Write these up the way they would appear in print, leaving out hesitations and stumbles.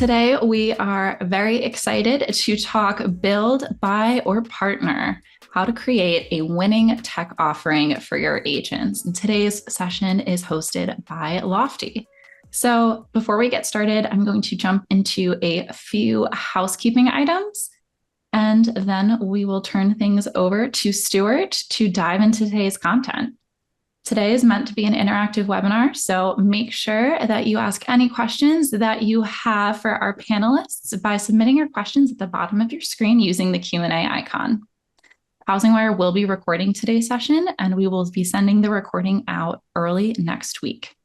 Today, we are very excited to talk build, buy, or partner, how to create a winning tech offering for your agents. And today's session is hosted by Lofty. So before we get started, I'm going to jump into a few housekeeping items, and then we will turn things over to Stuart to dive into today's content. Today is meant to be an interactive webinar, so make sure that you ask any questions that you have for our panelists by submitting your questions at the bottom of your screen using the Q&A icon. HousingWire will be recording today's session, and we will be sending the recording out early next week.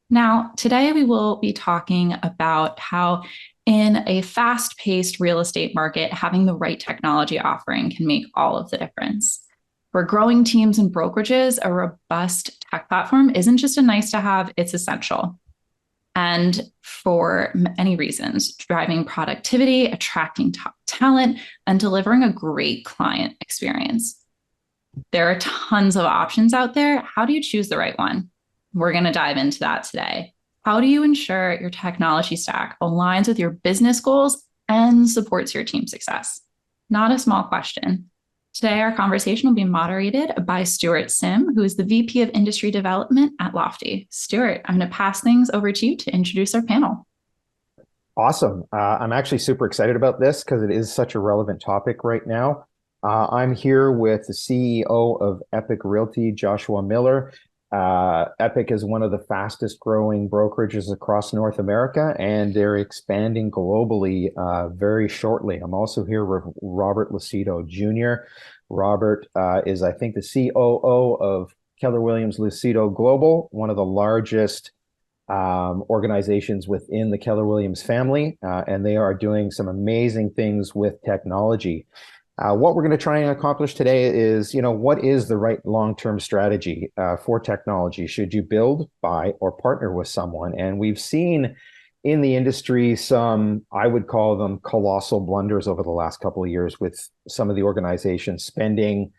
Now, today we will be talking about how in a fast-paced real estate market, having the right technology offering can make all of the difference. For growing teams and brokerages, a robust tech platform isn't just a nice to have, it's essential. And for many reasons, driving productivity, attracting top talent, and delivering a great client experience. There are tons of options out there. How do you choose the right one? We're going to dive into that today. How do you ensure your technology stack aligns with your business goals and supports your team success? Not a small question. Today, our conversation will be moderated by Stuart Sim, who is the VP of Industry Development at Lofty. Stuart, I'm going to pass things over to you to introduce our panel. Awesome. I'm actually super excited about this because it is such a relevant topic right now. I'm here with the CEO of Epique Realty, Joshua Miller. Epique is one of the fastest growing brokerages across North America, and they're expanding globally very shortly. I'm also here with Robert Lucido Jr. Robert is, I think, the COO of Keller Williams Lucido Global, one of the largest organizations within the Keller Williams family, and they are doing some amazing things with technology. What we're going to try and accomplish today is, what is the right long-term strategy for technology? Should you build, buy, or partner with someone? And we've seen in the industry some, I would call them colossal blunders over the last couple of years with some of the organizations spending,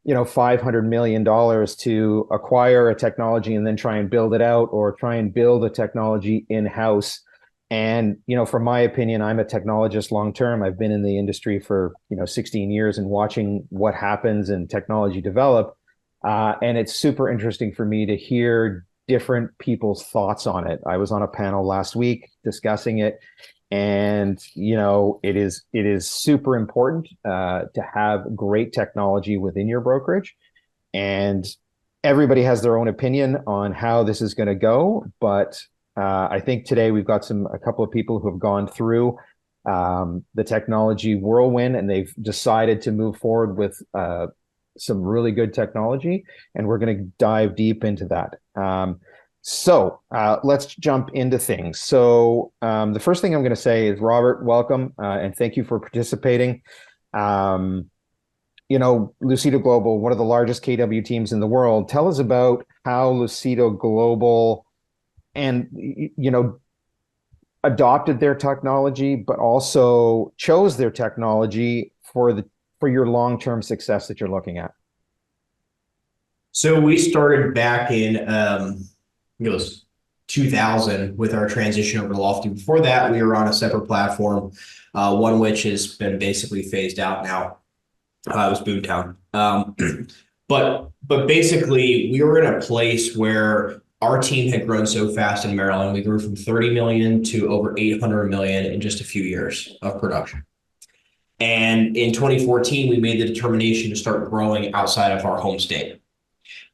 $500 million to acquire a technology and then try and build it out, or try and build a technology in-house. And, from my opinion, I'm a technologist long-term. I've been in the industry for, 16 years and watching what happens in technology develop. And it's super interesting for me to hear different people's thoughts on it. I was on a panel last week discussing it. And, it is super important to have great technology within your brokerage. And everybody has their own opinion on how this is going to go. But I think today we've got a couple of people who have gone through the technology whirlwind, and they've decided to move forward with some really good technology, and we're going to dive deep into that. So let's jump into things. So the first thing I'm going to say is, Robert, welcome, and thank you for participating. Lucido Global, one of the largest KW teams in the world. Tell us about how Lucido Global and adopted their technology, but also chose their technology for your long-term success that you're looking at. So we started back in it was 2000 with our transition over to Lofty. Before that, we were on a separate platform, one which has been basically phased out now. It was Boomtown. But basically, we were in a place where our team had grown so fast in Maryland. We grew from 30 million to over 800 million in just a few years of production. And in 2014, we made the determination to start growing outside of our home state.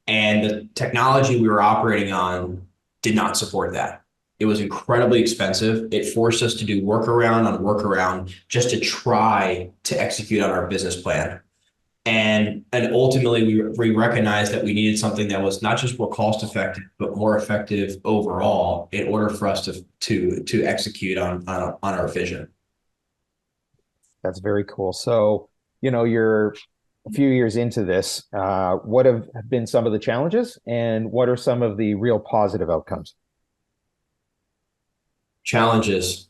And the technology we were operating on did not support that. It was incredibly expensive. It forced us to do workaround on workaround just to try to execute on our business plan. And ultimately, we recognized that we needed something that was not just more cost effective, but more effective overall in order for us to execute on our vision. That's very cool. So, you're a few years into this. What have been some of the challenges, and what are some of the real positive outcomes? Challenges.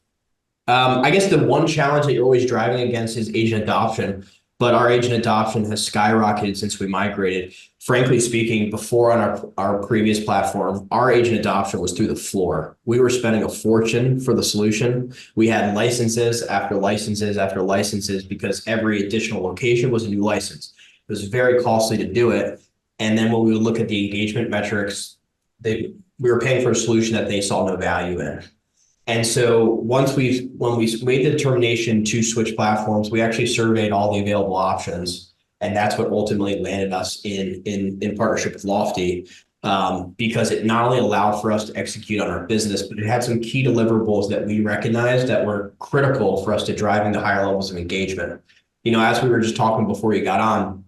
I guess the one challenge that you're always driving against is agent adoption. but our agent adoption has skyrocketed since we migrated. Frankly speaking, before on our previous platform, our agent adoption was through the floor. We were spending a fortune for the solution. We had licenses after licenses after licenses because every additional location was a new license. It was very costly to do it. And then when we would look at the engagement metrics, we were paying for a solution that they saw no value in. And so when we made the determination to switch platforms, we actually surveyed all the available options. And that's what ultimately landed us in partnership with Lofty, because it not only allowed for us to execute on our business, but it had some key deliverables that we recognized that were critical for us to driving to higher levels of engagement. As we were just talking before you got on,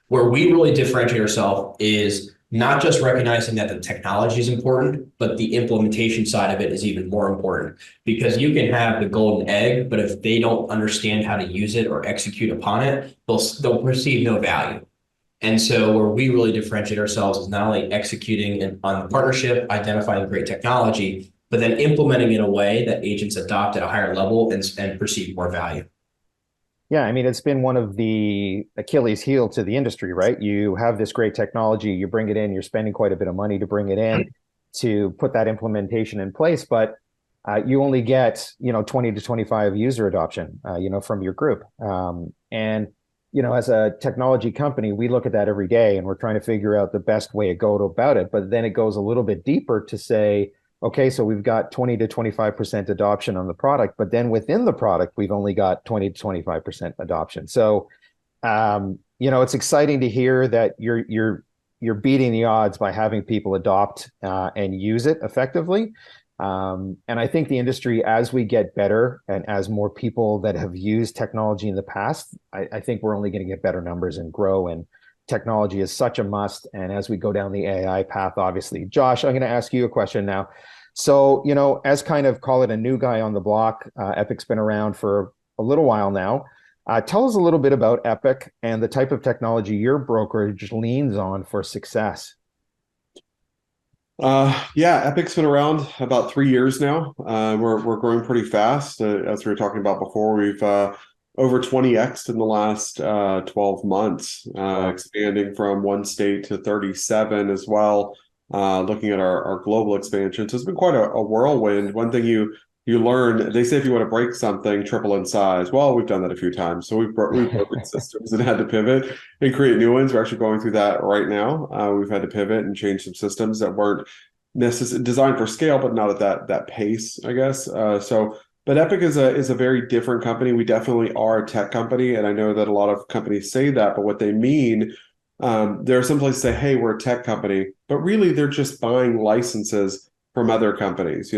where we really differentiate ourselves is not just recognizing that the technology is important, but the implementation side of it is even more important, because you can have the golden egg, but if they don't understand how to use it or execute upon it, they'll perceive no value. And so where we really differentiate ourselves is not only executing on the partnership, identifying great technology, but then implementing in a way that agents adopt at a higher level and perceive more value. Yeah, I mean, it's been one of the Achilles heel to the industry, right? You have this great technology, you bring it in, you're spending quite a bit of money to bring it in to put that implementation in place, but you only get, 20 to 25 user adoption, from your group. As a technology company, we look at that every day and we're trying to figure out the best way to go about it. But then it goes a little bit deeper to say, okay, so we've got 20 to 25% adoption on the product, but then within the product, we've only got 20 to 25% adoption. So, it's exciting to hear that you're beating the odds by having people adopt and use it effectively. And I think the industry, as we get better and as more people that have used technology in the past, I think we're only going to get better numbers and grow. And technology is such a must. And as we go down the AI path, obviously, Josh, I'm going to ask you a question now. So, as kind of call it a new guy on the block, Epique's been around for a little while now. Tell us a little bit about Epique and the type of technology your brokerage leans on for success. Yeah, Epique's been around about 3 years now. We're growing pretty fast. As we were talking about before, we've over 20x in the last 12 months, expanding from one state to 37 as well, looking at our global expansion. So it's been quite a whirlwind. One thing you learn, they say if you want to break something, triple in size. Well, we've done that a few times. So we've broken systems and had to pivot and create new ones. We're actually going through that right now. We've had to pivot and change some systems that weren't necessarily designed for scale, but not at that pace, I guess. But Epique is a very different company. We definitely are a tech company, and I know that a lot of companies say that, but what they mean, there are some places that say, "Hey, we're a tech company," but really they're just buying licenses from other companies.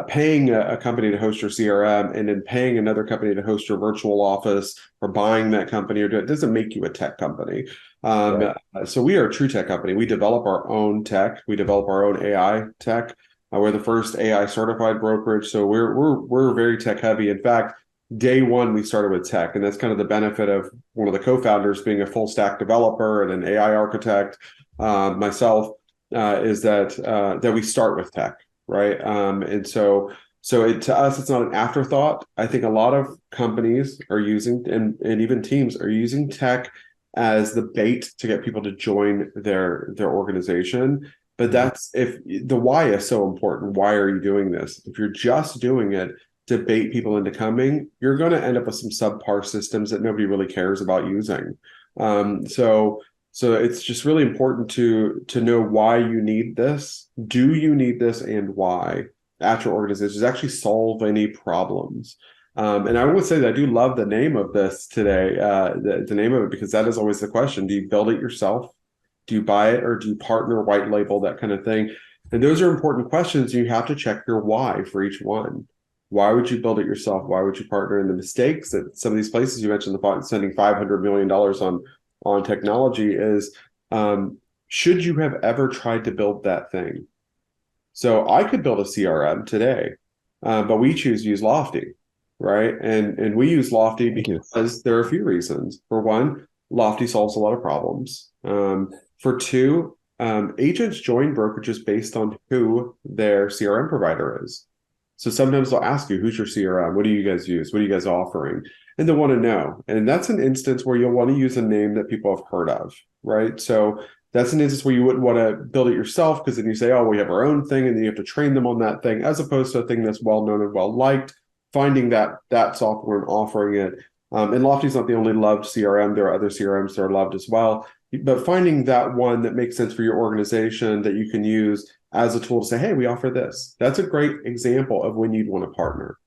Paying a company to host your CRM and then paying another company to host your virtual office or buying that company it doesn't make you a tech company. Right. So we are a true tech company. We develop our own tech. We develop our own AI tech. We're the first AI certified brokerage. So we're very tech heavy. In fact, day one, we started with tech. And that's kind of the benefit of one of the co-founders being a full stack developer and an AI architect, myself, is that we start with tech, right? And so to us, it's not an afterthought. I think a lot of companies are using, and even teams are using tech as the bait to get people to join their organization. But that's if the why is so important. Why are you doing this? If you're just doing it to bait people into coming, you're going to end up with some subpar systems that nobody really cares about using. So it's just really important to know why you need this. Do you need this and why at your organization? Does it actually solve any problems? And I would say that I do love the name of this today, the name of it, because that is always the question. Do you build it yourself? Do you buy it, or do you partner, white label, that kind of thing? And those are important questions. You have to check your why for each one. Why would you build it yourself? Why would you partner? And the mistakes that some of these places you mentioned, spending $500 million on technology is, should you have ever tried to build that thing? So I could build a CRM today, but we choose to use Lofty, right? And we use Lofty because there are a few reasons. For one, Lofty solves a lot of problems. For two, agents join brokerages based on who their CRM provider is. So sometimes they'll ask you, who's your CRM? What do you guys use? What are you guys offering? and they want to know. And that's an instance where you'll want to use a name that people have heard of, right? So that's an instance where you wouldn't want to build it yourself, because then you say, oh, we have our own thing, and then you have to train them on that thing, as opposed to a thing that's well known and well liked, finding that software and offering it. And Lofty's not the only loved CRM. There are other CRMs that are loved as well. But finding that one that makes sense for your organization that you can use as a tool to say, hey, we offer this. That's a great example of when you'd want to partner.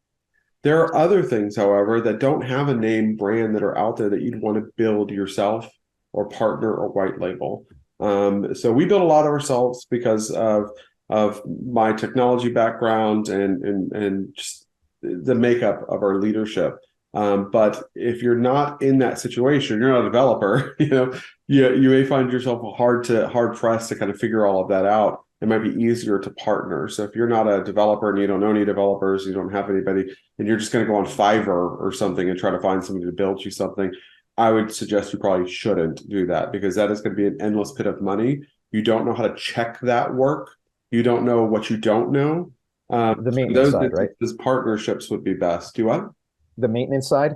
There are other things, however, that don't have a name brand that are out there that you'd want to build yourself or partner or white label. So we build a lot of ourselves because of my technology background and just the makeup of our leadership. But if you're not in that situation, you're not a developer, you may find yourself hard pressed to kind of figure all of that out. It might be easier to partner. So if you're not a developer and you don't know any developers, you don't have anybody, and you're just going to go on Fiverr or something and try to find somebody to build you something, I would suggest you probably shouldn't do that, because that is going to be an endless pit of money. You don't know how to check that work. You don't know what you don't know. The maintenance side, right? Those partnerships would be best. Do what? The maintenance side?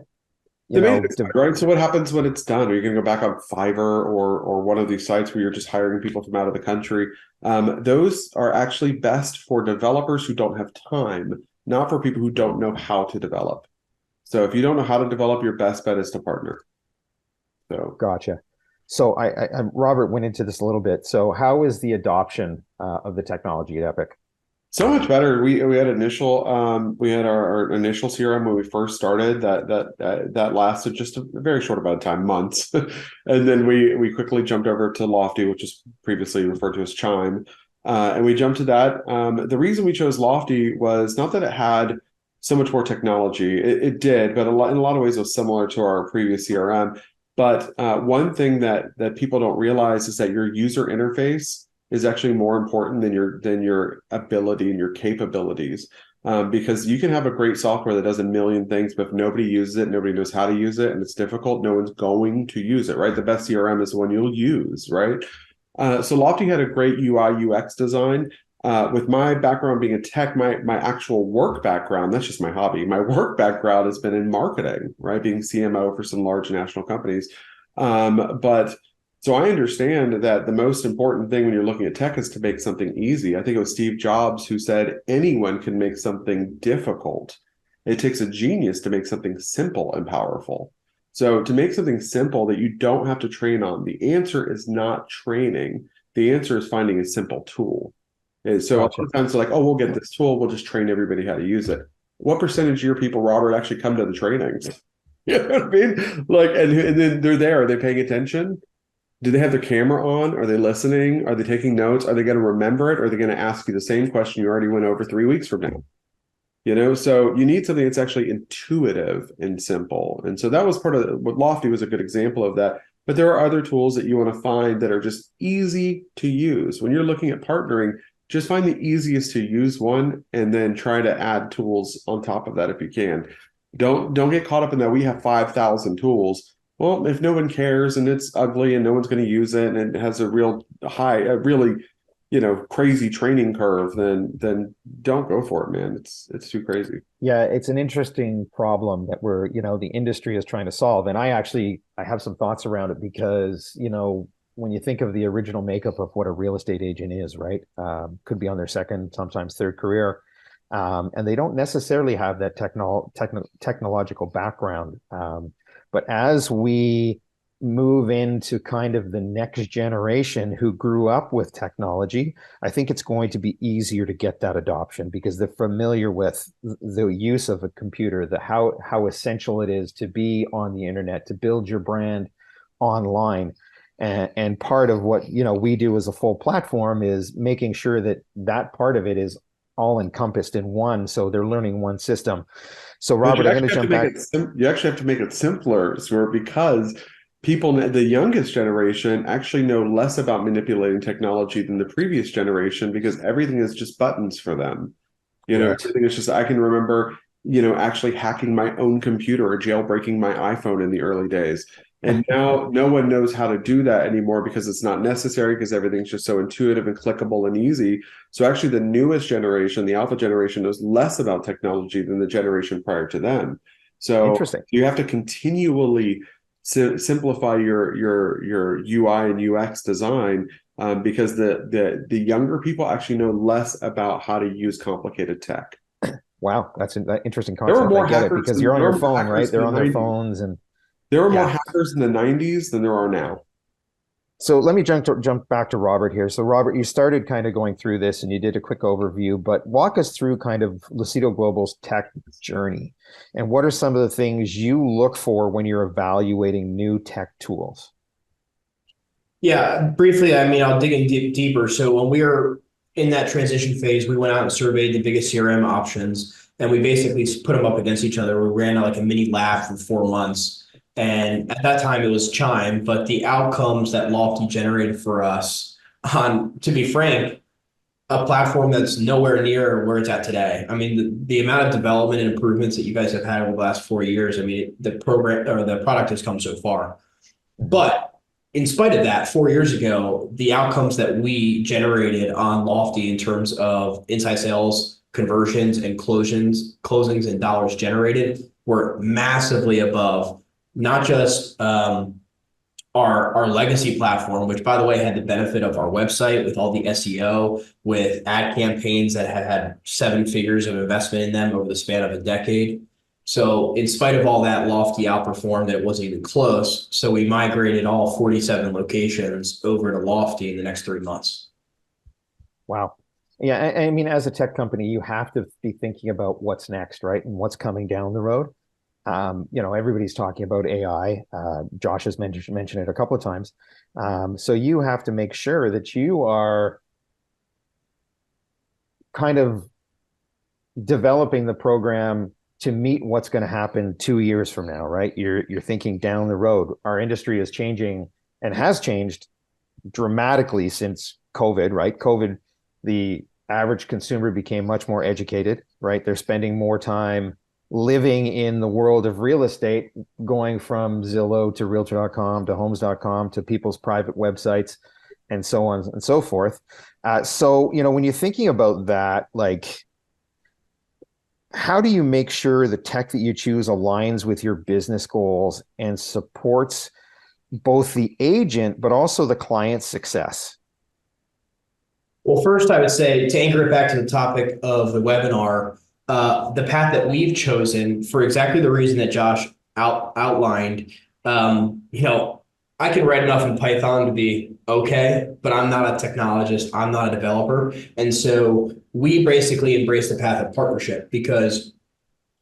Right. So what happens when it's done? Are you going to go back on Fiverr or one of these sites where you're just hiring people from out of the country? Those are actually best for developers who don't have time, not for people who don't know how to develop. So if you don't know how to develop, your best bet is to partner. So gotcha. So I Robert went into this a little bit. So how is the adoption of the technology at Epique? So much better. We had our initial CRM when we first started that lasted just a very short amount of time, months, and then we quickly jumped over to Lofty, which is previously referred to as Chime, and we jumped to that. The reason we chose Lofty was not that it had so much more technology. It did, but in a lot of ways it was similar to our previous CRM. But one thing that people don't realize is that your user interface is actually more important than your ability and your capabilities. Because you can have a great software that does a million things, but if nobody uses it, nobody knows how to use it, and it's difficult, no one's going to use it, right? The best CRM is the one you'll use, right? So Lofty had a great UI UX design. With my background being a tech, my actual work background, that's just my hobby. My work background has been in marketing, right? Being CMO for some large national companies. So I understand that the most important thing when you're looking at tech is to make something easy. I think it was Steve Jobs who said anyone can make something difficult. It takes a genius to make something simple and powerful. So to make something simple that you don't have to train on, the answer is not training. The answer is finding a simple tool. And so Gotcha. sometimes they're like, oh, we'll get this tool, we'll just train everybody how to use it. What percentage of your people, Robert, actually come to the trainings? You know what I mean? Like, and then they're there. Are they paying attention? Do they have their camera on? Are they listening? Are they taking notes? Are they going to remember it? Or are they going to ask you the same question you already went over 3 weeks from now? So you need something that's actually intuitive and simple. And so that was part of what Lofty was a good example of that. But there are other tools that you want to find that are just easy to use. When you're looking at partnering, just find the easiest to use one and then try to add tools on top of that if you can. Don't get caught up in that we have 5,000 tools. Well, if no one cares and it's ugly and no one's going to use it and it has a really crazy training curve, then don't go for it, man. It's too crazy. Yeah, it's an interesting problem that the industry is trying to solve. And I have some thoughts around it because, when you think of the original makeup of what a real estate agent is, right? Could be on their second, sometimes third career. And they don't necessarily have that technological background. But as we move into kind of the next generation who grew up with technology, I think it's going to be easier to get that adoption because they're familiar with the use of a computer, how essential it is to be on the internet, to build your brand online. And part of what we do as a full platform is making sure that part of it is all encompassed in one, so they're learning one system. So Robert, I'm going to jump back. You actually have to make it simpler, Stuart, because people, the youngest generation, actually know less about manipulating technology than the previous generation because everything is just buttons for them. Right. Everything is just, I can remember, actually hacking my own computer or jailbreaking my iPhone in the early days. And now no one knows how to do that anymore because it's not necessary because everything's just so intuitive and clickable and easy. So actually the newest generation, the alpha generation, knows less about technology than the generation prior to them. So Interesting. you have to continually simplify your UI and UX design, because the younger people actually know less about how to use complicated tech. Wow, that's an interesting There were concept. I more get it hackers because than you're on there your were more phone, right? hackers in They're the on their 90s. phones, and There were more yeah. hackers in the 90s than there are now. So let me jump back to Robert here. So Robert, you started kind of going through this and you did a quick overview, but walk us through kind of Lucido Global's tech journey. And what are some of the things you look for when you're evaluating new tech tools? Yeah, briefly, I mean, I'll dig in deeper. So when we were in that transition phase, we went out and surveyed the biggest CRM options, and we basically put them up against each other. We ran like a mini lab for 4 months. And at that time, it was Chime, but the outcomes that Lofty generated for us on, to be frank, a platform that's nowhere near where it's at today. I mean, the amount of development and improvements that you guys have had over the last 4 years, I mean, the program or the product has come so far. But in spite of that, 4 years ago, the outcomes that we generated on Lofty in terms of inside sales, conversions, and closings and dollars generated were massively above not just our legacy platform, which by the way had the benefit of our website with all the SEO, with ad campaigns that have had 7 figures of investment in them over the span of a decade. So in spite of all that, Lofty outperformed. It wasn't even close. So we migrated all 47 locations over to Lofty in the next 3 months. Wow. Yeah, I mean, as a tech company, you have to be thinking about what's next, right? And what's coming down the road. Everybody's talking about AI. Josh has mentioned it a couple of times. So you have to make sure that you are kind of developing the program to meet what's going to happen 2 years from now, right? You're thinking down the road. Our industry is changing and has changed dramatically since COVID, right? COVID, the average consumer became much more educated, right? They're spending more time living in the world of real estate, going from Zillow to Realtor.com to Homes.com to people's private websites and so on and so forth. When you're thinking about that, like, how do you make sure the tech that you choose aligns with your business goals and supports both the agent, but also the client's success? Well, first, I would say to anchor it back to the topic of the webinar, the path that we've chosen for exactly the reason that Josh outlined. I can write enough in Python to be okay, but I'm not a technologist. I'm not a developer. And so we basically embrace the path of partnership because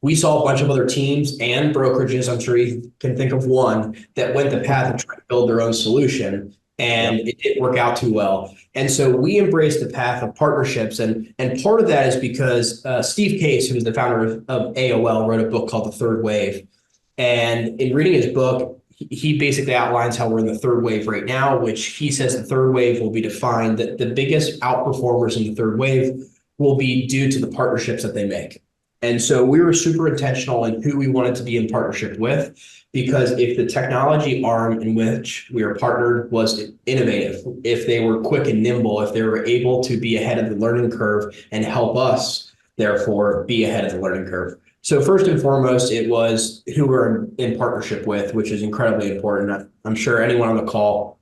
we saw a bunch of other teams and brokerages, I'm sure you can think of one, that went the path of trying to build their own solution, and it didn't work out too well. And so we embraced the path of partnerships. And part of that is because Steve Case, who is the founder of AOL, wrote a book called The Third Wave. And in reading his book, he basically outlines how we're in the third wave right now, which he says the third wave will be defined that the biggest outperformers in the third wave will be due to the partnerships that they make. And so we were super intentional in who we wanted to be in partnership with, because if the technology arm in which we were partnered was innovative, if they were quick and nimble, if they were able to be ahead of the learning curve and help us, therefore, be ahead of the learning curve. So first and foremost, it was who we're in partnership with, which is incredibly important. I'm sure anyone on the call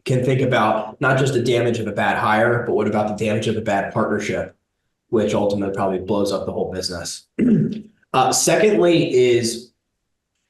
can think about not just the damage of a bad hire, but what about the damage of a bad partnership, which ultimately probably blows up the whole business. Secondly is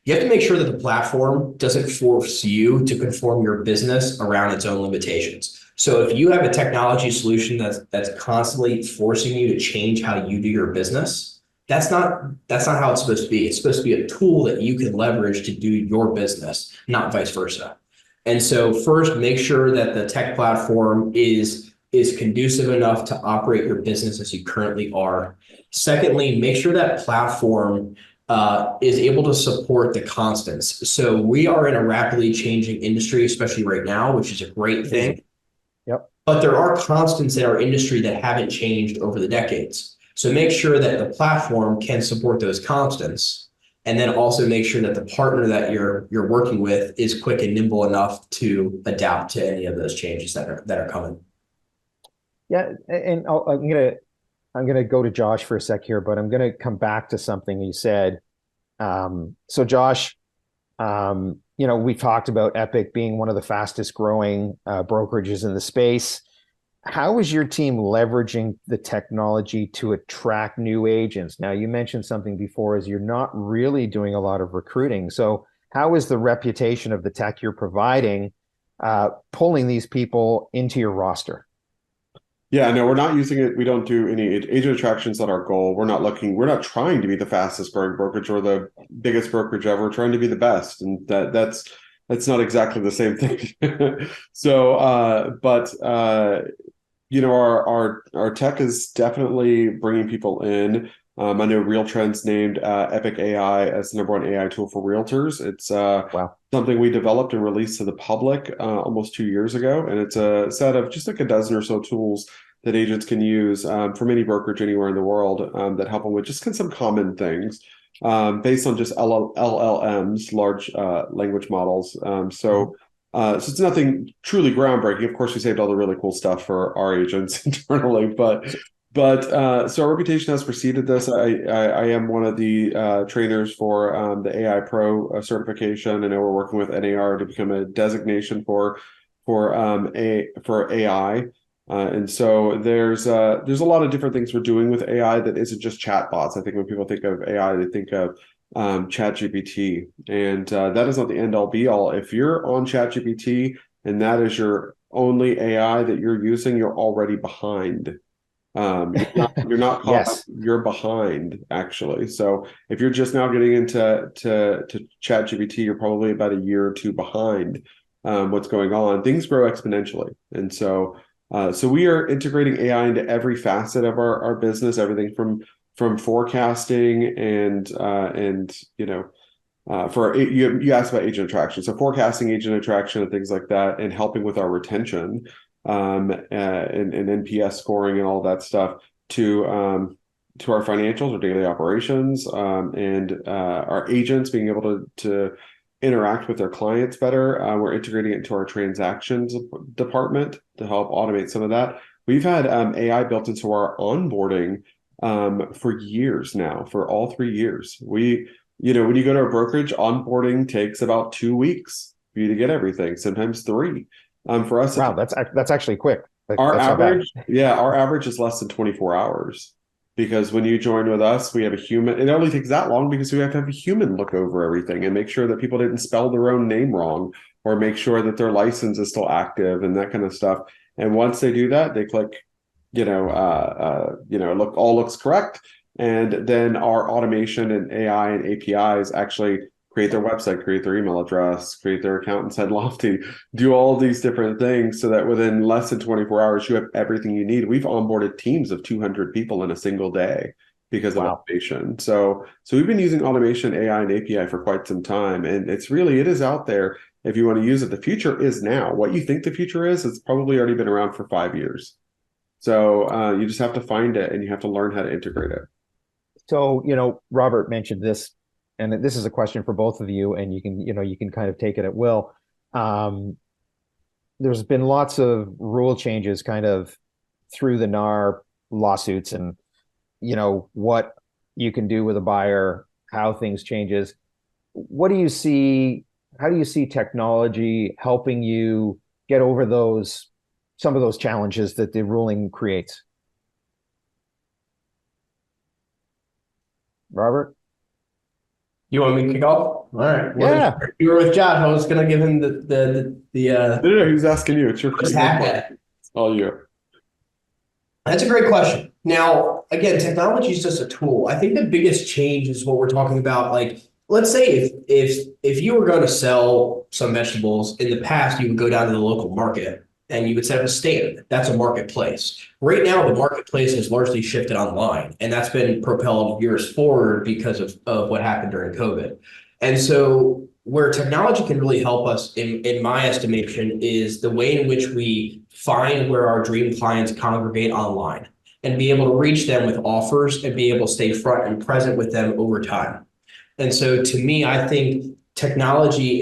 you have to make sure that the platform doesn't force you to conform your business around its own limitations. So if you have a technology solution that's constantly forcing you to change how you do your business, that's not how it's supposed to be. It's supposed to be a tool that you can leverage to do your business, not vice versa. And so first, make sure that the tech platform is conducive enough to operate your business as you currently are. Secondly, make sure that platform is able to support the constants. So we are in a rapidly changing industry, especially right now, which is a great thing. Yep. But there are constants in our industry that haven't changed over the decades. So make sure that the platform can support those constants, and then also make sure that the partner that you're working with is quick and nimble enough to adapt to any of those changes that are coming. Yeah, and I'm gonna go to Josh for a sec here, but I'm gonna come back to something you said. So Josh, we talked about Epique being one of the fastest growing brokerages in the space. How is your team leveraging the technology to attract new agents? Now, you mentioned something before, is you're not really doing a lot of recruiting. So how is the reputation of the tech you're providing pulling these people into your roster? Yeah, no, we're not using it. We don't do any agent attractions on our goal. We're not trying to be the fastest growing brokerage or the biggest brokerage ever. We're trying to be the best. And that's not exactly the same thing. So, our tech is definitely bringing people in. I know Real Trends named Epique AI as the #1 AI tool for realtors. It's Wow. something we developed and released to the public almost 2 years ago, and it's a set of just like a dozen or so tools that agents can use from any brokerage anywhere in the world that help them with just some common things based on just LLMs, large language models. So it's nothing truly groundbreaking. Of course, we saved all the really cool stuff for our agents internally, but so our reputation has preceded this. I am one of the trainers for the AI Pro certification. I know we're working with NAR to become a designation for AI. And so there's a lot of different things we're doing with AI that isn't just chatbots. I think when people think of AI, they think of ChatGPT, and that is not the end all be all. If you're on ChatGPT and that is your only AI that you're using, you're already behind. You're not caught up, Yes. you're behind actually. So if you're just now getting into ChatGPT, you're probably about a year or two behind what's going on. Things grow exponentially, and so we are integrating AI into every facet of our business, everything from forecasting and for you asked about agent attraction, so forecasting agent attraction and things like that, and helping with our retention and NPS scoring and all that stuff to our financials, our daily operations, and our agents being able to interact with their clients better. We're integrating it into our transactions department to help automate some of that. We've had AI built into our onboarding for years now, for all 3 years. When you go to a brokerage, onboarding takes about 2 weeks for you to get everything, sometimes 3. For us, Wow, that's actually quick. our That's not bad. our average is less than 24 hours. Because when you join with us, we have a human. It only takes that long because we have to have a human look over everything and make sure that people didn't spell their own name wrong, or make sure that their license is still active and that kind of stuff. And once they do that, they click, all looks correct. And then our automation and AI and APIs actually create their website, create their email address, create their account inside Lofty, do all these different things so that within less than 24 hours, you have everything you need. We've onboarded teams of 200 people in a single day because of automation. So we've been using automation, AI, and API for quite some time. And it is out there if you want to use it. The future is now. What you think the future is, it's probably already been around for 5 years. So you just have to find it and you have to learn how to integrate it. So, Robert mentioned this, and this is a question for both of you, and you can kind of take it at will. There's been lots of rule changes kind of through the NAR lawsuits, and what you can do with a buyer, how things changes. What do you see? How do you see technology helping you get over some of those challenges that the ruling creates? Robert? You want me to kick off? All right. Yeah. You were with Josh. I was going to give him the No, he's asking you. It's your hack at it. It's all you. That's a great question. Now, again, technology is just a tool. I think the biggest change is what we're talking about. Like, let's say if you were going to sell some vegetables in the past, you would go down to the local market and you would set up a stand. That's a marketplace. Right now, the marketplace has largely shifted online, and that's been propelled years forward because of what happened during COVID. And so where technology can really help us, in my estimation, is the way in which we find where our dream clients congregate online and be able to reach them with offers and be able to stay front and present with them over time. And so to me, I think technology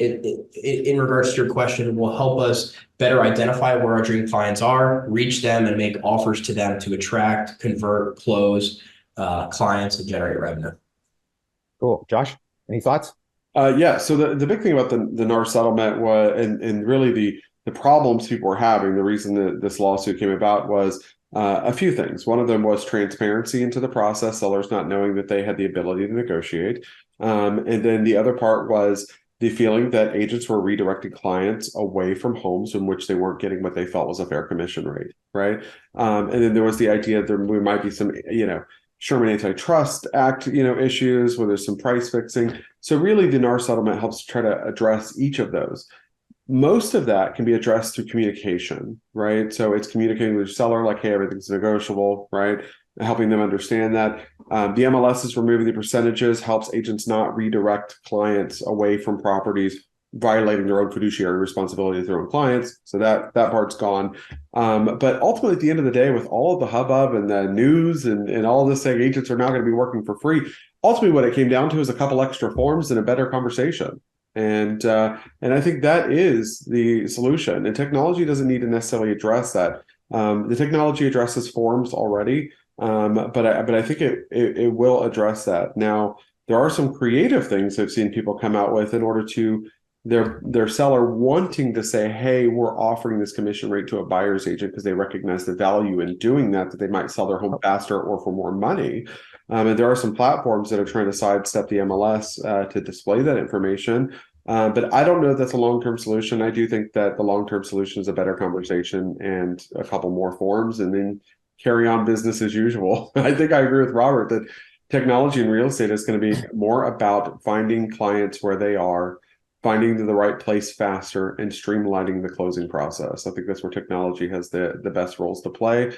in regards to your question will help us better identify where our dream clients are, reach them, and make offers to them to attract, convert, close clients and generate revenue. Cool. Josh? Any thoughts? Yeah. So the big thing about the NAR settlement was, and really the problems people were having, the reason that this lawsuit came about was a few things. One of them was transparency into the process, sellers not knowing that they had the ability to negotiate. And then the other part was the feeling that agents were redirecting clients away from homes in which they weren't getting what they felt was a fair commission rate, right? And then there was the idea that there might be some, Sherman Antitrust Act, issues where there's some price fixing. So really, the NAR settlement helps try to address each of those. Most of that can be addressed through communication, right? So it's communicating with the seller, like, hey, everything's negotiable, right? Helping them understand that. The MLS is removing the percentages, helps agents not redirect clients away from properties violating their own fiduciary responsibility to their own clients. So that part's gone. But ultimately, at the end of the day, with all of the hubbub and the news and all this saying agents are now going to be working for free, ultimately what it came down to is a couple extra forms and a better conversation. And I think that is the solution. And technology doesn't need to necessarily address that. The technology addresses forms already, but I think it will address that. Now, there are some creative things I've seen people come out with in order to their seller wanting to say, hey, we're offering this commission rate to a buyer's agent because they recognize the value in doing that they might sell their home faster or for more money. And there are some platforms that are trying to sidestep the MLS to display that information. But I don't know if that's a long-term solution. I do think that the long-term solution is a better conversation and a couple more forms and then carry on business as usual. I think I agree with Robert that technology in real estate is going to be more about finding clients where they are, finding the right place faster, and streamlining the closing process. I think that's where technology has the best roles to play.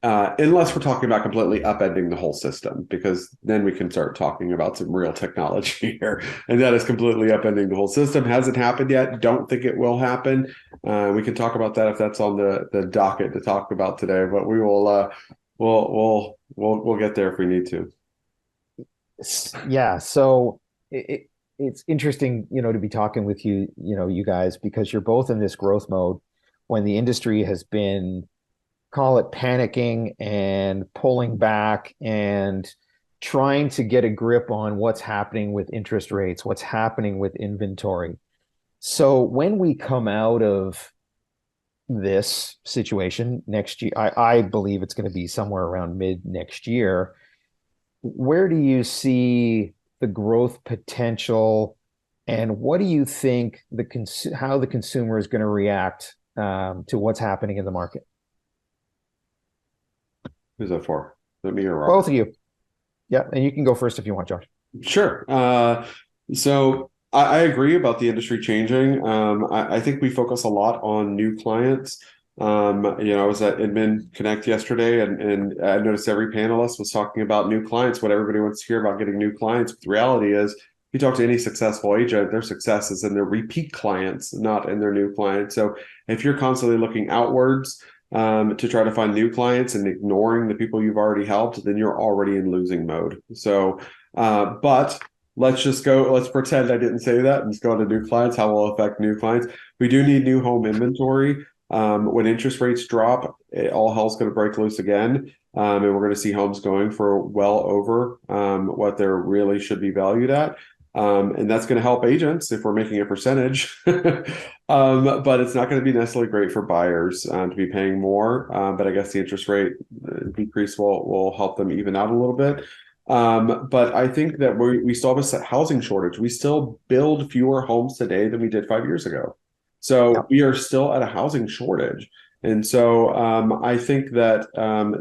Unless we're talking about completely upending the whole system, because then we can start talking about some real technology here. And that is completely upending the whole system. Hasn't happened yet. Don't think it will happen. We can talk about that if that's on the docket to talk about today. But we will we'll get there if we need to. Yeah. So it's interesting, to be talking with you, you guys, because you're both in this growth mode when the industry has been, call it panicking and pulling back and trying to get a grip on what's happening with interest rates, what's happening with inventory. So when we come out of this situation next year, I believe it's going to be somewhere around mid next year. Where do you see the growth potential, and what do you think how the consumer is going to react to what's happening in the market? Who's that for? Is it me or Robert? Both of you. Yeah, and you can go first if you want, Josh. Sure. So I agree about the industry changing. I think we focus a lot on new clients. I was at Inman Connect yesterday, and I noticed every panelist was talking about new clients. What everybody wants to hear about getting new clients. But the reality is, if you talk to any successful agent, their success is in their repeat clients, not in their new clients. So if you're constantly looking outwards to try to find new clients and ignoring the people you've already helped, then you're already in losing mode. So, but let's pretend I didn't say that and just go to new clients. How will it affect new clients? We do need new home inventory. When interest rates drop, all hell's going to break loose again. And we're going to see homes going for well over what they really should be valued at. And that's going to help agents if we're making a percentage. But it's not going to be necessarily great for buyers to be paying more. But I guess the interest rate decrease will help them even out a little bit. But I think that we still have a housing shortage. We still build fewer homes today than we did 5 years ago. So we are still at a housing shortage. And so I think that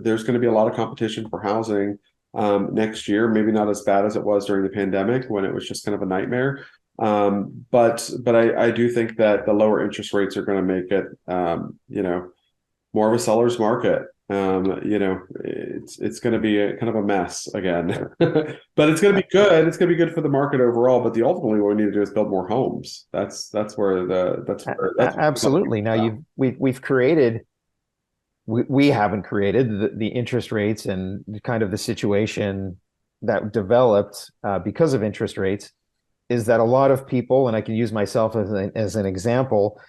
there's going to be a lot of competition for housing next year, maybe not as bad as it was during the pandemic when it was just kind of a nightmare. But I do think that the lower interest rates are going to make it, more of a seller's market. It's going to be kind of a mess again, but it's going to be good. It's going to be good for the market overall. But ultimately what we need to do is build more homes. That's where absolutely. Now we've created. We haven't created the interest rates and kind of the situation that developed because of interest rates is that a lot of people, and I can use myself as an example,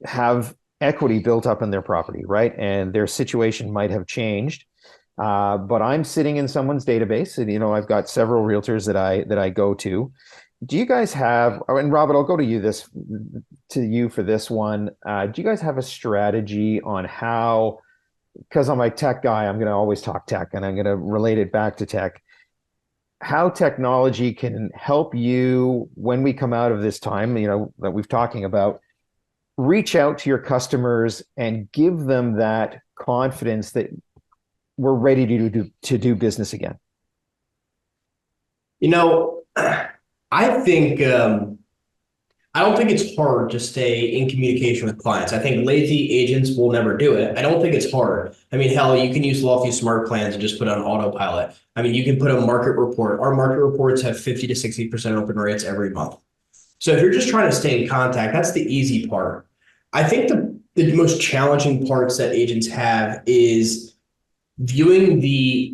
have equity built up in their property, right? And their situation might have changed. but I'm sitting in someone's database, and I've got several realtors that I go to. Do you guys have, and Robert, I'll go to you for this one. Do you guys have a strategy on how, because I'm a tech guy, I'm going to always talk tech, and I'm going to relate it back to tech, how technology can help you when we come out of this time, that we've talking about, reach out to your customers and give them that confidence that we're ready to do business again? I think I don't think it's hard to stay in communication with clients. I think lazy agents will never do it. I don't think it's hard. I mean, hell, you can use Lofty Smart Plans and just put on autopilot. I mean, you can put a market report. Our market reports have 50 to 60% open rates every month. So if you're just trying to stay in contact, that's the easy part. I think the most challenging parts that agents have is viewing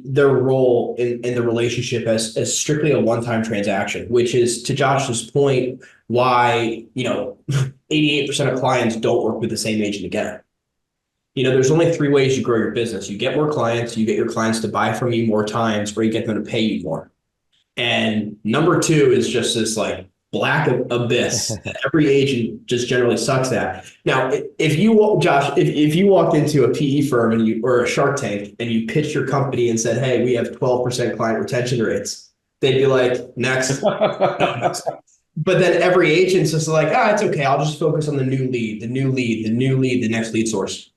their role in the relationship as strictly a one-time transaction, which is, to Josh's point, why 88% of clients don't work with the same agent again. There's only three ways you grow your business. You get more clients, you get your clients to buy from you more times, or you get them to pay you more. And number two is just this like black abyss that every agent just generally sucks at. Now, if you, Josh, if you walked into a PE firm or a Shark Tank and you pitched your company and said, "Hey, we have 12% client retention rates," they'd be like, "Next." No, next. But then every agent's just like, it's okay. I'll just focus on the new lead, the next lead source.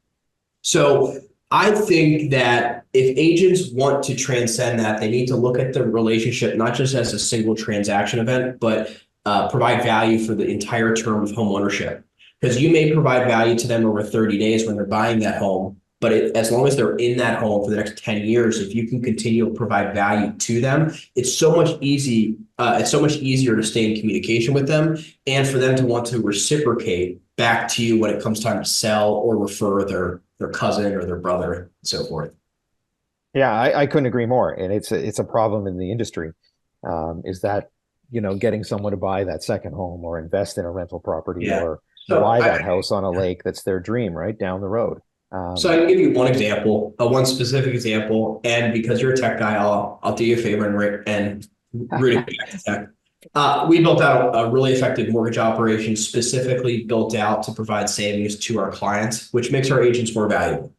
So I think that if agents want to transcend that, they need to look at the relationship not just as a single transaction event, but provide value for the entire term of home ownership. Because you may provide value to them over 30 days when they're buying that home, but as long as they're in that home for the next 10 years, if you can continue to provide value to them, it's so much easier to stay in communication with them and for them to want to reciprocate back to you when it comes time to sell or refer their cousin or their brother and so forth. Yeah, I couldn't agree more. And it's a problem in the industry, is that, getting someone to buy that second home or invest in a rental property or buy that house on a lake that's their dream right down the road. So I can give you one specific example, and because you're a tech guy, I'll do you a favor and root it back to tech. We built out a really effective mortgage operation specifically built out to provide savings to our clients, which makes our agents more valuable.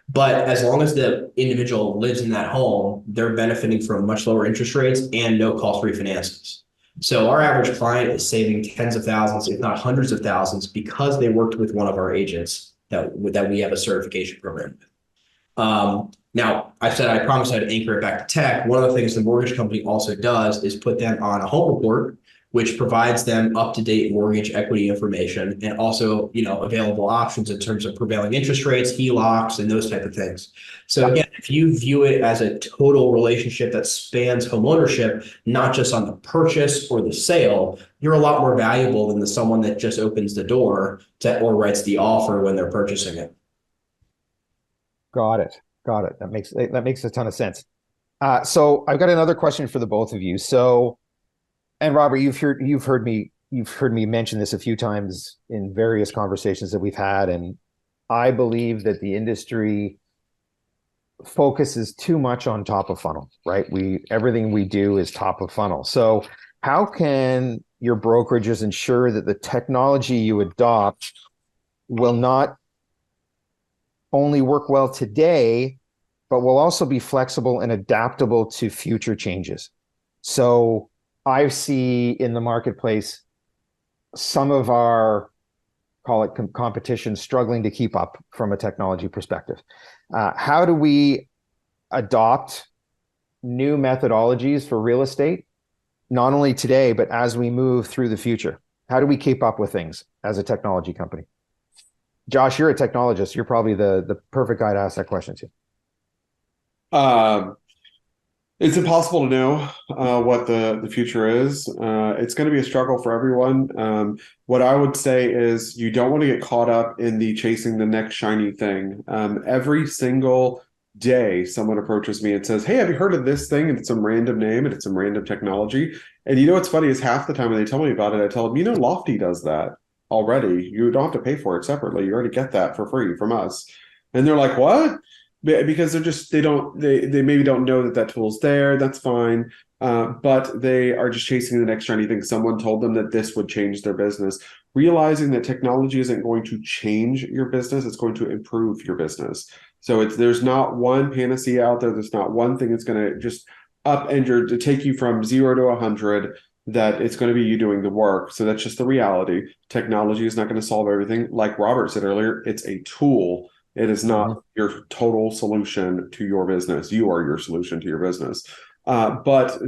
But as long as the individual lives in that home, they're benefiting from much lower interest rates and no cost refinances. So our average client is saving tens of thousands, if not hundreds of thousands, because they worked with one of our agents that we have a certification program with. Now, I promised I'd anchor it back to tech. One of the things the mortgage company also does is put them on a home report, which provides them up-to-date mortgage equity information and also, available options in terms of prevailing interest rates, HELOCs, and those type of things. So again, if you view it as a total relationship that spans homeownership, not just on the purchase or the sale, you're a lot more valuable than someone that just opens the door or writes the offer when they're purchasing it. Got it. That makes a ton of sense. So I've got another question for the both of you. So, and Robert, you've heard me mention this a few times in various conversations that we've had, and I believe that the industry focuses too much on top of funnel, right? Everything we do is top of funnel. So how can your brokerages ensure that the technology you adopt will not only work well today, but will also be flexible and adaptable to future changes? So I see in the marketplace some of our, call it competition, struggling to keep up from a technology perspective. How do we adopt new methodologies for real estate, not only today, but as we move through the future? How do we keep up with things as a technology company? Josh, you're a technologist. You're probably the perfect guy to ask that question to. It's impossible to know what the future is. It's going to be a struggle for everyone. What I would say is you don't want to get caught up in the chasing the next shiny thing. Every single day, someone approaches me and says, "Hey, have you heard of this thing?" And it's some random name and it's some random technology. And what's funny is half the time when they tell me about it, I tell them, Lofty does that already. You don't have to pay for it separately. You already get that for free from us. And they're like, "What?" because they maybe don't know that tool's there. That's fine. But they are just chasing the next shiny thing. Someone told them that this would change their business, realizing that technology isn't going to change your business, it's going to improve your business. So there's not one panacea out there. There's not one thing that's going to just to take you from 0 to 100, that it's going to be you doing the work. So that's just the reality. Technology is not going to solve everything. Like Robert said earlier, it's a tool. It is not your total solution to your business. You are your solution to your business. But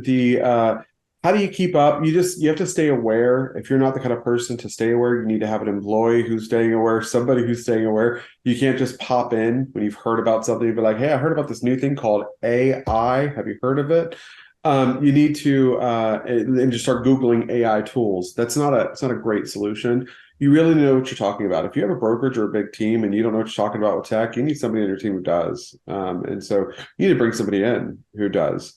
how do you keep up? You have to stay aware. If you're not the kind of person to stay aware, you need to have an employee who's staying aware, somebody who's staying aware. You can't just pop in when you've heard about something and be like, hey, I heard about this new thing called AI. Have you heard of it? You need to and just start Googling AI tools. It's not a great solution. You really know what you're talking about. If you have a brokerage or a big team and you don't know what you're talking about with tech, you need somebody on your team who does. And so you need to bring somebody in who does.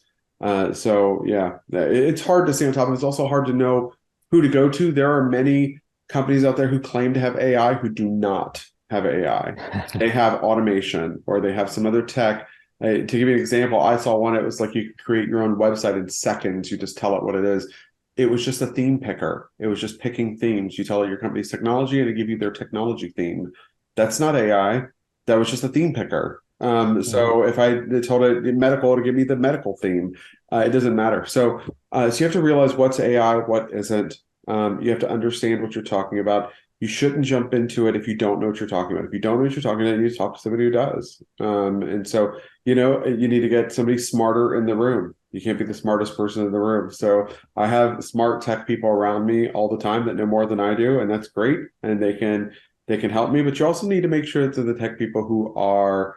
So yeah, it's hard to stay on top of it. It's also hard to know who to go to. There are many companies out there who claim to have AI who do not have AI. They have automation or they have some other tech. To give you an example, I saw one. It was like you could create your own website in seconds. You just tell it what it is. It was just a theme picker. It was just picking themes. You tell it your company's technology and it give you their technology theme. That's not AI. That was just a theme picker. So if I told it medical to give me the medical theme, it doesn't matter. So you have to realize what's AI, what isn't. You have to understand what you're talking about. You shouldn't jump into it if you don't know what you're talking about. If you don't know what you're talking about, you need to talk to somebody who does. And so, you need to get somebody smarter in the room. You can't be the smartest person in the room. So I have smart tech people around me all the time that know more than I do, and that's great. And they can help me. But you also need to make sure that the tech people who are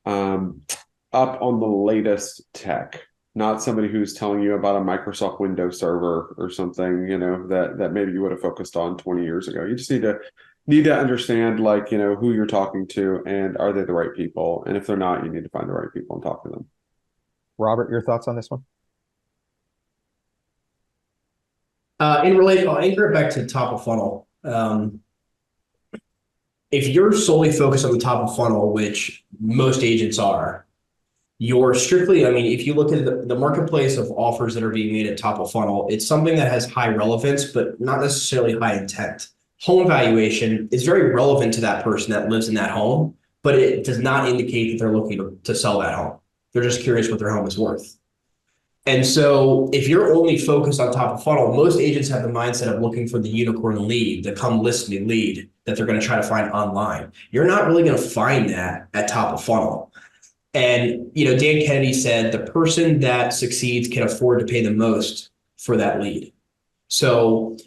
up on the latest tech, not somebody who's telling you about a Microsoft Windows server or something, that maybe you would have focused on 20 years ago. You just need to understand, who you're talking to and are they the right people? And if they're not, you need to find the right people and talk to them. Robert, your thoughts on this one? In relation, I'll anchor it back to the top of funnel. If you're solely focused on the top of funnel, which most agents are, you're strictly, if you look at the marketplace of offers that are being made at top of funnel, it's something that has high relevance, but not necessarily high intent. Home valuation is very relevant to that person that lives in that home, but it does not indicate that they're looking to sell that home. They're just curious what their home is worth. And so if you're only focused on top of funnel, most agents have the mindset of looking for the unicorn lead, the come list me lead that they're going to try to find online. You're not really going to find that at top of funnel. And, Dan Kennedy said the person that succeeds can afford to pay the most for that lead. So,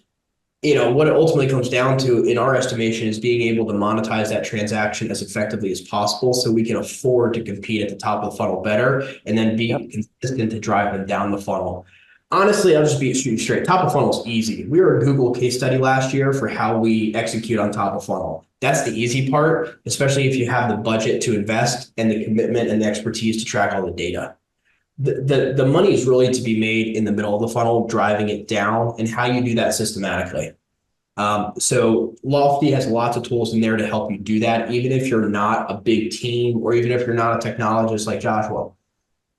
what it ultimately comes down to, in our estimation, is being able to monetize that transaction as effectively as possible so we can afford to compete at the top of the funnel better and then be consistent to drive them down the funnel. Honestly, I'll just be shooting straight. Top of funnel is easy. We were a Google case study last year for how we execute on top of funnel. That's the easy part, especially if you have the budget to invest and the commitment and the expertise to track all the data. The money is really to be made in the middle of the funnel, driving it down, and how you do that systematically. So Lofty has lots of tools in there to help you do that, even if you're not a big team or even if you're not a technologist like Joshua.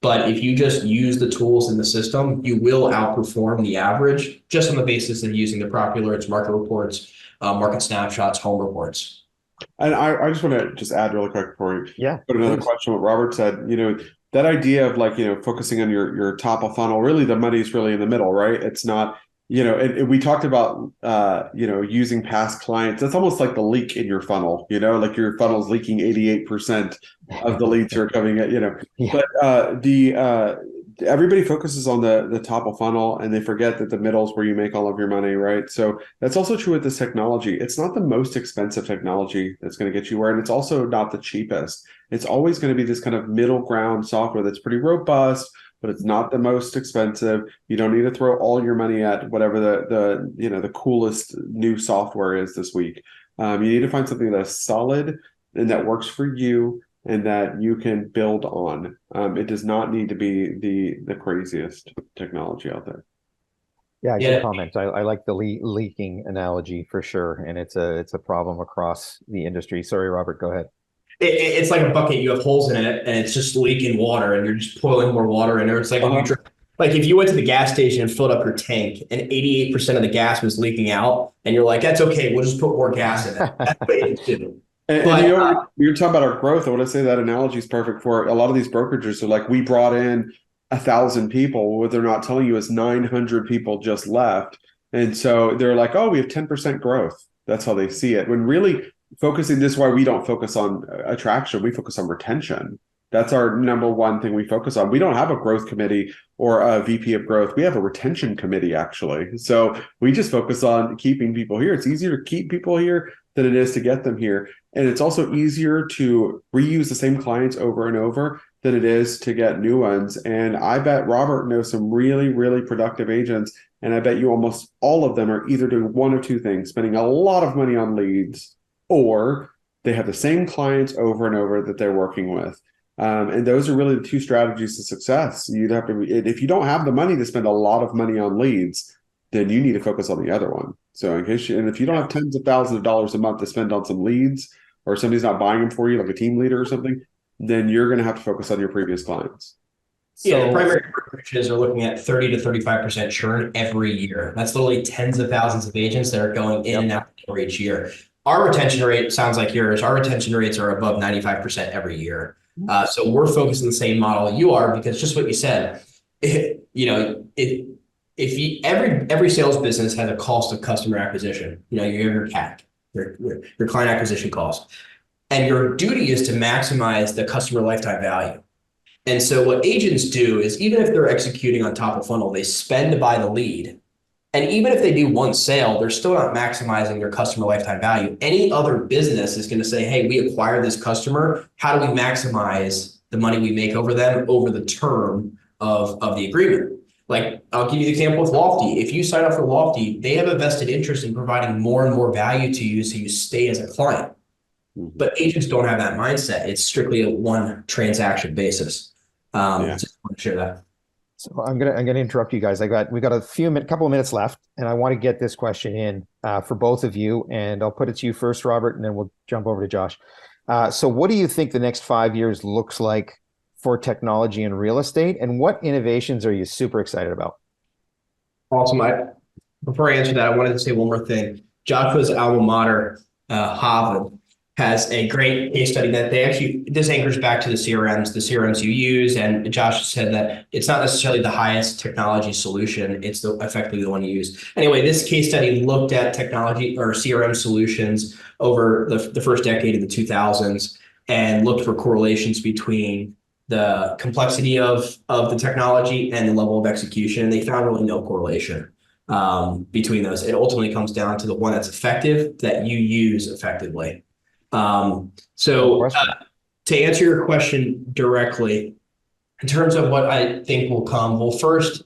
But if you just use the tools in the system, you will outperform the average just on the basis of using the property alerts, market reports, market snapshots, home reports. And I just want to just add really quick before we put another please. question. What Robert said, that idea of focusing on your top of funnel, really the money's really in the middle, right? It's not, we talked about, using past clients. That's almost like the leak in your funnel, like your funnel's leaking 88% of the leads are coming at, but everybody focuses on the top of funnel and they forget that the middle is where you make all of your money, right? So that's also true with this technology. It's not the most expensive technology that's going to get you where, and it's also not the cheapest. It's always going to be this kind of middle ground software that's pretty robust, but it's not the most expensive. You don't need to throw all your money at whatever the coolest new software is this week. You need to find something that's solid and that works for you and that you can build on. It does not need to be the craziest technology out there. Yeah, good comment. I like the leaking analogy for sure, and it's a problem across the industry. Sorry, Robert, go ahead. It's like a bucket. You have holes in it, and it's just leaking water, and you're just pouring more water in there. It's like like if you went to the gas station and filled up your tank, and 88% of the gas was leaking out, and you're like, "That's okay. We'll just put more gas in it." That's what it's doing. And you know, you're talking about our growth. I want to say that analogy is perfect for a lot of these brokerages. So like we brought in 1,000 people. What they're not telling you is 900 people just left. And so they're like, oh, we have 10% growth. That's how they see it. When really focusing, this is why we don't focus on attraction. We focus on retention. That's our number one thing we focus on. We don't have a growth committee or a VP of growth. We have a retention committee, actually. So we just focus on keeping people here. It's easier to keep people here than it is to get them here. And it's also easier to reuse the same clients over and over than it is to get new ones. And I bet Robert knows some really, really productive agents. And I bet you almost all of them are either doing one of two things, spending a lot of money on leads, or they have the same clients over and over that they're working with. And those are really the two strategies to success. You'd have to, if you don't have the money to spend a lot of money on leads, then you need to focus on the other one. So in case and if you don't have tens of thousands of dollars a month to spend on some leads, or somebody's not buying them for you, like a team leader or something, then you're going to have to focus on your previous clients. Yeah, the primary brokerages are looking at 30 to 35% churn every year. That's literally tens of thousands of agents that are going in and out each year. Our retention rate sounds like yours. Our retention rates are above 95% every year. So we're focused on the same model you are, because just what you said, every sales business has a cost of customer acquisition. You have your CAC, your client acquisition cost, and your duty is to maximize the customer lifetime value. And so what agents do is, even if they're executing on top of funnel, they spend to buy the lead. And even if they do one sale, they're still not maximizing their customer lifetime value. Any other business is going to say, hey, we acquired this customer. How do we maximize the money we make over them over the term of the agreement? Like, I'll give you the example with Lofty. If you sign up for Lofty, they have a vested interest in providing more and more value to you so you stay as a client. But agents don't have that mindset. It's strictly a one transaction basis. Just want to share that. So I'm gonna interrupt you guys. We got a couple of minutes left, and I want to get this question in for both of you. And I'll put it to you first, Robert, and then we'll jump over to Josh. So what do you think the next 5 years looks like for technology and real estate, and what innovations are you super excited about? Awesome. Before I answer that, I wanted to say one more thing. Joshua's alma mater, Harvard, has a great case study that this anchors back to the CRMs you use. And Josh said that it's not necessarily the highest technology solution, it's effectively the one you use. Anyway, this case study looked at technology or CRM solutions over the first decade of the 2000s and looked for correlations between the complexity of the technology and the level of execution. And they found really no correlation between those. It ultimately comes down to the one that's effective, that you use effectively. To answer your question directly, in terms of what I think will come, well, first,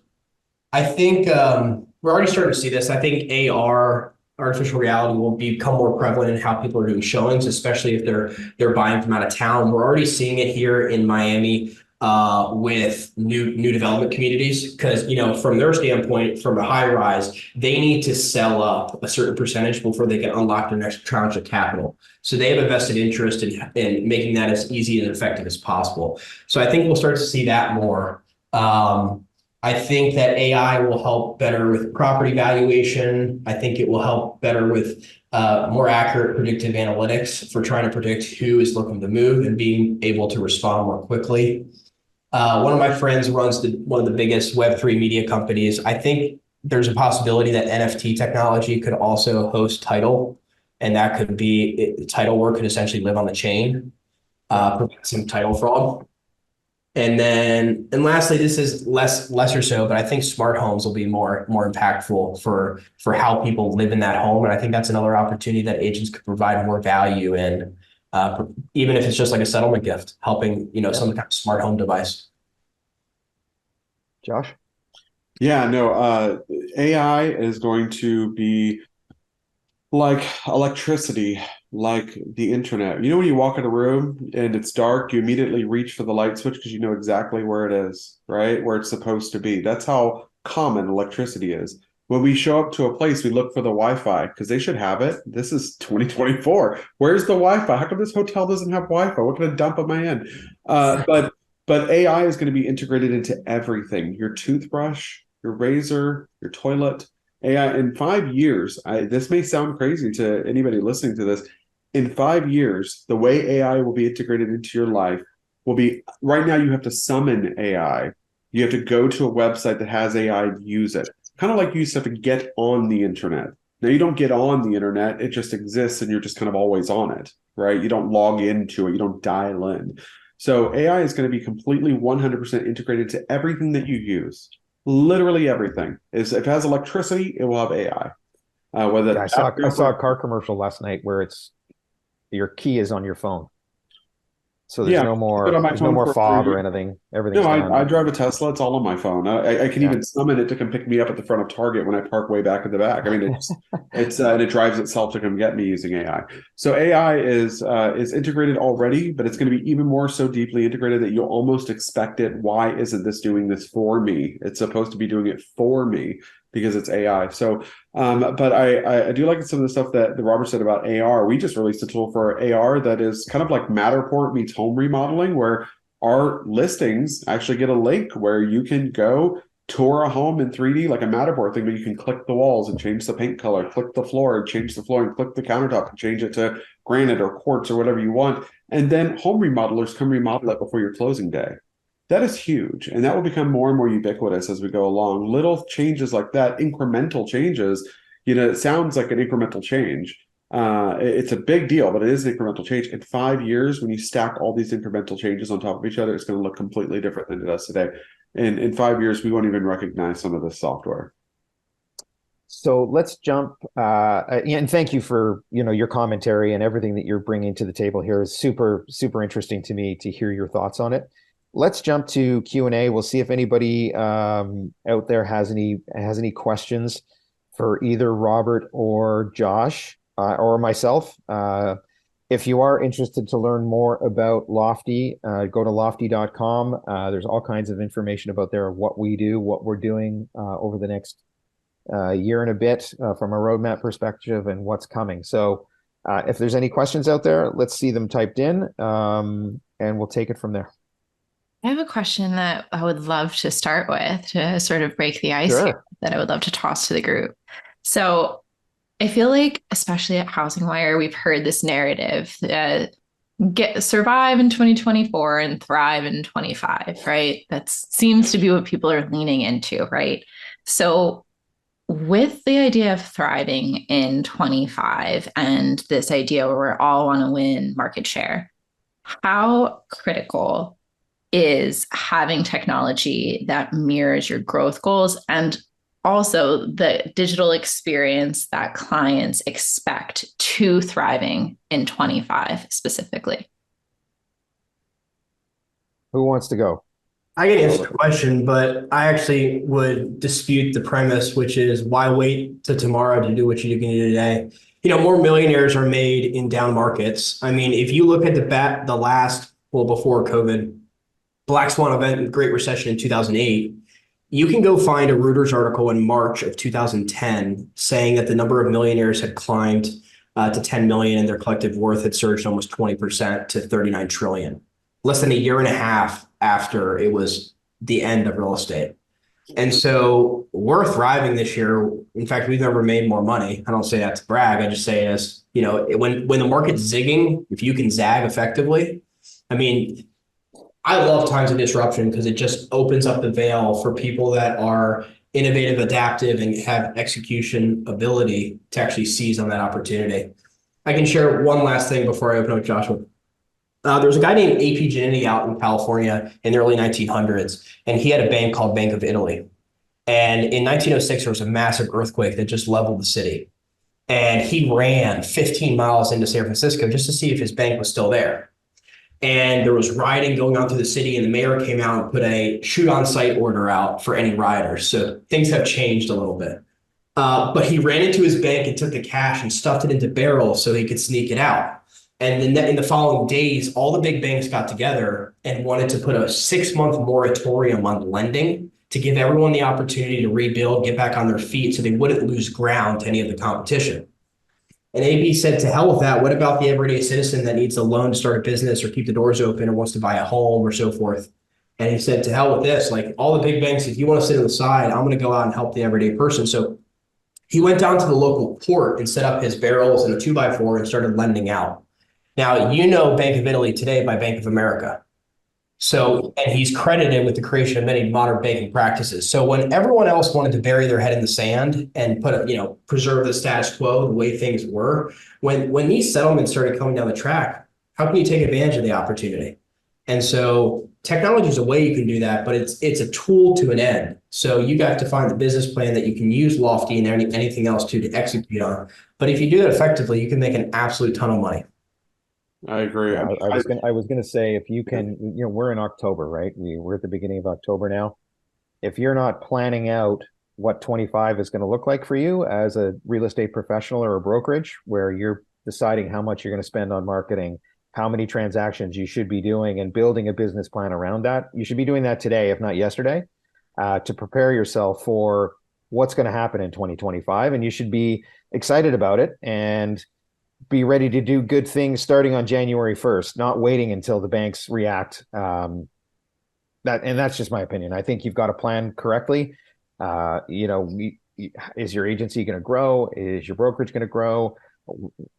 I think we're already starting to see this. I think AR, artificial reality, will become more prevalent in how people are doing showings, especially if they're buying from out of town. We're already seeing it here in Miami with new development communities, because from their standpoint, from a high rise, they need to sell up a certain percentage before they can unlock their next tranche of capital. So they have a vested interest in making that as easy and effective as possible. So I think we'll start to see that more. I think that AI will help better with property valuation. I think it will help better with more accurate predictive analytics for trying to predict who is looking to move and being able to respond more quickly. One of my friends runs one of the biggest Web3 media companies. I think there's a possibility that NFT technology could also host title, and that could be title work could essentially live on the chain, prevent some title fraud. And lastly, this is lesser so, but I think smart homes will be more impactful for how people live in that home. And I think that's another opportunity that agents could provide more value in, even if it's just like a settlement gift, helping, some kind of smart home device. Josh? Yeah, no, AI is going to be like electricity, like the internet. When you walk in a room and it's dark, you immediately reach for the light switch because you know exactly where it is, right? Where it's supposed to be. That's how common electricity is. When we show up to a place, we look for the Wi-Fi because they should have it. This is 2024. Where's the Wi-Fi? How come this hotel doesn't have Wi-Fi? What can I dump on my end? But AI is going to be integrated into everything. Your toothbrush, your razor, your toilet. AI in 5 years, this may sound crazy to anybody listening to this. In 5 years, the way AI will be integrated into your life will be, right now you have to summon AI. You have to go to a website that has AI, use it. Kind of like you used to have to get on the internet. Now you don't get on the internet, it just exists and you're just kind of always on it, right? You don't log into it, you don't dial in. So AI is going to be completely 100% integrated to everything that you use. Literally everything. If it has electricity, it will have AI. I saw a car commercial last night where your key is on your phone. So there's no more fob or anything. Everything's done. I drive a Tesla. It's all on my phone. I can even summon it to come pick me up at the front of Target when I park way back in the back. I mean, and it drives itself to come get me using AI. So AI is integrated already, but it's going to be even more so deeply integrated that you'll almost expect it. Why isn't this doing this for me? It's supposed to be doing it for me because it's AI. So, but I do like some of the stuff that Robert said about AR. We just released a tool for AR that is kind of like Matterport meets home remodeling, where our listings actually get a link where you can go tour a home in 3D, like a Matterport thing, but you can click the walls and change the paint color, click the floor and change the flooring, click the countertop and change it to granite or quartz or whatever you want. And then home remodelers can remodel it before your closing day. That is huge. And that will become more and more ubiquitous as we go along. Little changes like that, incremental changes, it sounds like an incremental change. It's a big deal, but it is an incremental change. In 5 years, when you stack all these incremental changes on top of each other, it's going to look completely different than it does today. And in 5 years, we won't even recognize some of this software. So let's jump, and thank you for your commentary, and everything that you're bringing to the table here is super, super interesting to me to hear your thoughts on it. Let's jump to Q&A. We'll see if anybody out there has any questions for either Robert or Josh or myself. If you are interested to learn more about Lofty, go to lofty.com. There's all kinds of information about there, what we do, what we're doing over the next year and a bit from a roadmap perspective, and what's coming. So if there's any questions out there, let's see them typed in, and we'll take it from there. I have a question that I would love to start with to sort of break the ice here, that I would love to toss to the group. So I feel like, especially at HousingWire, we've heard this narrative that survive in 2024 and thrive in 25, right? That seems to be what people are leaning into, right? So with the idea of thriving in 25 and this idea where we all want to win market share, how critical is having technology that mirrors your growth goals, and also the digital experience that clients expect to thriving in 25 specifically? Who wants to go? I can answer the question, but I actually would dispute the premise, which is why wait till tomorrow to do what you can do today? More millionaires are made in down markets. I mean, if you look at the last, before COVID, Black Swan event and Great Recession in 2008, you can go find a Reuters article in March of 2010 saying that the number of millionaires had climbed to 10 million and their collective worth had surged almost 20% to 39 trillion, less than a year and a half after it was the end of real estate. And so we're thriving this year. In fact, we've never made more money. I don't say that to brag. I just say it as, when the market's zigging, if you can zag effectively, I mean, I love times of disruption because it just opens up the veil for people that are innovative, adaptive, and have execution ability to actually seize on that opportunity. I can share one last thing before I open up Joshua. There was a guy named A.P. Giannini out in California in the early 1900s, and he had a bank called Bank of Italy. And in 1906, there was a massive earthquake that just leveled the city. And he ran 15 miles into San Francisco just to see if his bank was still there. And there was rioting going on through the city, and the mayor came out and put a shoot on sight order out for any rioters. So things have changed a little bit. But he ran into his bank and took the cash and stuffed it into barrels so he could sneak it out. And then in the following days, all the big banks got together and wanted to put a 6-month moratorium on lending to give everyone the opportunity to rebuild, get back on their feet so they wouldn't lose ground to any of the competition. And AB said, to hell with that. What about the everyday citizen that needs a loan to start a business or keep the doors open or wants to buy a home or so forth? And he said, to hell with this. Like, all the big banks, if you want to sit on the side, I'm going to go out and help the everyday person. So he went down to the local port and set up his barrels and a 2x4 and started lending out. Now, you know Bank of Italy today by Bank of America. So, and he's credited with the creation of many modern banking practices. So when everyone else wanted to bury their head in the sand and preserve the status quo, the way things were, when these settlements started coming down the track, how can you take advantage of the opportunity? And so technology is a way you can do that, but it's a tool to an end. So you got to find the business plan that you can use Lofty and anything else to execute on. But if you do that effectively, you can make an absolute ton of money. I agree. Yeah, I was gonna say, if you can, we're in October, right? We're at the beginning of October now. If you're not planning out what 25 is going to look like for you as a real estate professional or a brokerage, where you're deciding how much you're going to spend on marketing, how many transactions you should be doing, and building a business plan around that, you should be doing that today, if not yesterday, to prepare yourself for what's going to happen in 2025. And you should be excited about it and be ready to do good things starting on January 1st, not waiting until the banks react. That's just my opinion. I think you've got to plan correctly. Is your agency going to grow? Is your brokerage going to grow?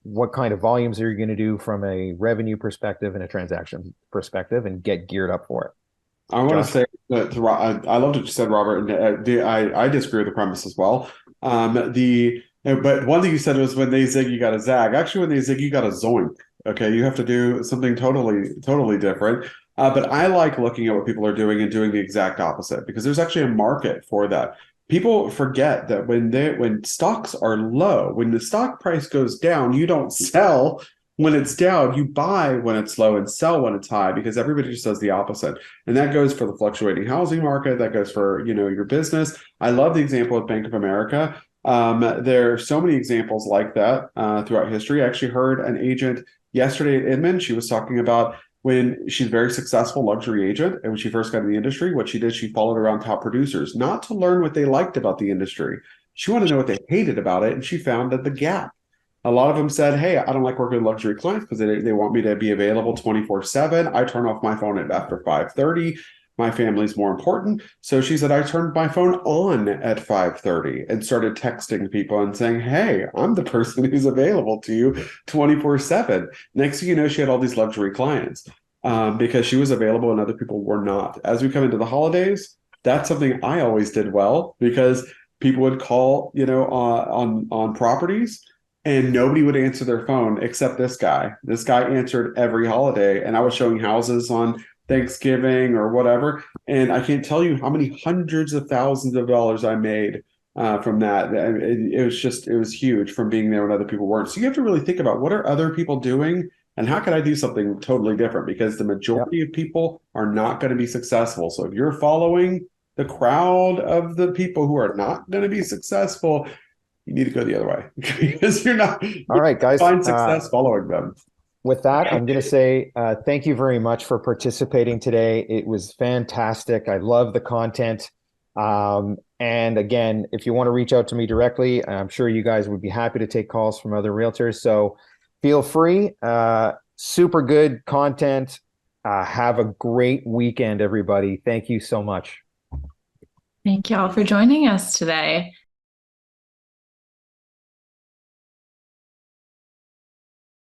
What kind of volumes are you going to do from a revenue perspective and a transaction perspective, and get geared up for it? I want to say that I love what you said, Robert, and I disagree with the premise as well. But one thing you said was, when they zig, you got to zag. Actually, when they zig, you got to zoink. Okay, you have to do something totally different. But I like looking at what people are doing and doing the exact opposite, because there's actually a market for that. People forget that when stocks are low, when the stock price goes down, you don't sell when it's down. You buy when it's low and sell when it's high, because everybody just does the opposite. And that goes for the fluctuating housing market. That goes for your business. I love the example of Bank of America. There are so many examples like that throughout history. I actually heard an agent yesterday at Inman. She was talking about when she's a very successful luxury agent, and when she first got in the industry, what she did, she followed around top producers, not to learn what they liked about the industry. She wanted to know what they hated about it, and she found that the gap. A lot of them said, hey, I don't like working with luxury clients because they want me to be available 24/7. I turn off my phone after 5:30. My family's more important. So she said, I turned my phone on at 5:30 and started texting people and saying, hey, I'm the person who's available to you 24/7. Next thing you know, she had all these luxury clients because she was available and other people were not. As we come into the holidays, that's something I always did well, because people would call, on properties, and nobody would answer their phone except this guy. This guy answered every holiday, and I was showing houses on Thanksgiving or whatever, and I can't tell you how many hundreds of thousands of dollars I made from that. It was huge from being there when other people weren't. So you have to really think about, what are other people doing, and how can I do something totally different? Because the majority of people are not going to be successful. So if you're following the crowd of the people who are not going to be successful, you need to go the other way, because you're not. All right, guys. Find success following them. With that, I'm going to say thank you very much for participating today. It was fantastic. I love the content. And again, if you want to reach out to me directly, I'm sure you guys would be happy to take calls from other realtors. So feel free. Super good content. Have a great weekend, everybody. Thank you so much. Thank you all for joining us today.